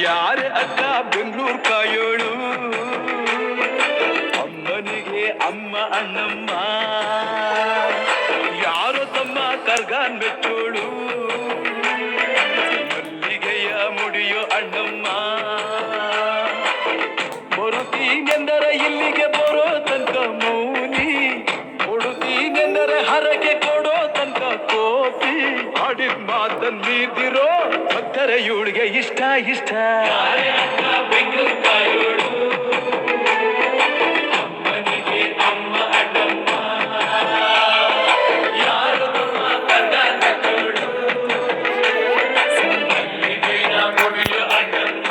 ಯಾರ ಅಕ್ಕ ಬೆಂಗಳೂರು ಕಾಯೋಳು ಅಮ್ಮನಿಗೆ ಅಮ್ಮ ಅಣ್ಣಮ್ಮ ಯಾರೋ ತಮ್ಮ ಕರ್ಗಾನ್ ಮೆಚ್ಚೋಳು ಮಲ್ಲಿಗೆಯ ಮುಡಿಯೋ ಅಣ್ಣಮ್ಮ ಬರುತ್ತೀನೆಂದರೆ ಇಲ್ಲಿಗೆ ಬರೋ ತನಕ ಮೌನಿ ಕೊಡುತ್ತೀನೆಂದರೆ ಹರಕೆ ಕೊಡೋ ತನಕ ಕೋಪಿ ಆಡಿದ ಮಾತನ್ ಮೀದಿರೋ ಭಕ್ತರ ಇವಳಿಗೆ ಇಷ್ಟ ಇಷ್ಟ ಬೆಂಗಳೂರು ಕಾಯೋಳು ಅಮ್ಮನಿಗೆ ಅಮ್ಮ ಅಣ್ಣಮ್ಮ ಯಾರು ತಮ್ಮ ಕರ್ಗಾನ್ ಮೆಚ್ಚೋಳು ಮಲ್ಲಿಗೆಯ ಮುಡಿಯೋ ಅಣ್ಣಮ್ಮ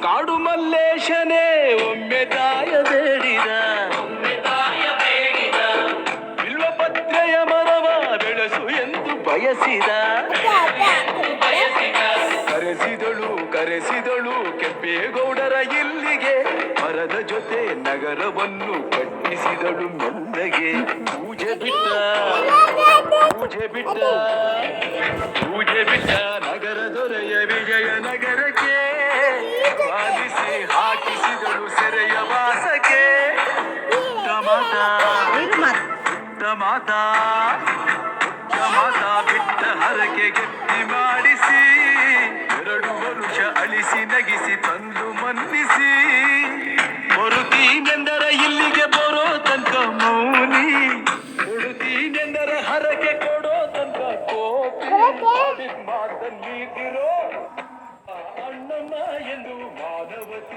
ಕಾಡು ಮಲ್ಲೇಶನೇ ಒಮ್ಮೆ ದಾಯ ಬೇಡಿದ ಬಿಲ್ವಪತ್ರೆಯ ಮರವ ಬೆಳೆಸು ಎಂದು ಬಯಸಿದ ಕರೆಸಿದಳು ಕೆಂಪೇಗೌಡರ ಇಲ್ಲಿಗೆ ಮರದ ಜೊತೆ ನಗರವನ್ನು ಕಟ್ಟಿಸಿದಳು ಮೆಲ್ಲಗೆ ಪೂಜೆ ಬಿಟ್ಟ ನಗರ ದೊರೆಯ ವಿಜಯನಗರಕ್ಕೆ ಪಾಲಿಸಿ ಹಾಕಿಸಿದಳು ಸೆರೆಯ ವಾಸಕ್ಕೆ ಮಾತಾ ಬಿಟ್ಟ ಹರಕೆ ಗಟ್ಟಿ ಮಾಡಿಸಿ 2 ವರುಷ ಅಳಿಸಿ ನಗಿಸಿ ತಂದು ಮನ್ನಿಸಿ ಬರುತ್ತೀನೆಂದರೆ ಇಲ್ಲಿಗೆ ಬರೋ ತನಕ ಮೌನಿ ಕೊಡುತ್ತೀನೆಂದರೆ ಹರಕೆ ಕೊಡೋ ತನಕ ಕೋಪಿ ಮಾತನ್ನೀತಿರೋ ಅಣ್ಣಮ್ಮ ಎಂದು ಮಾನವತೆ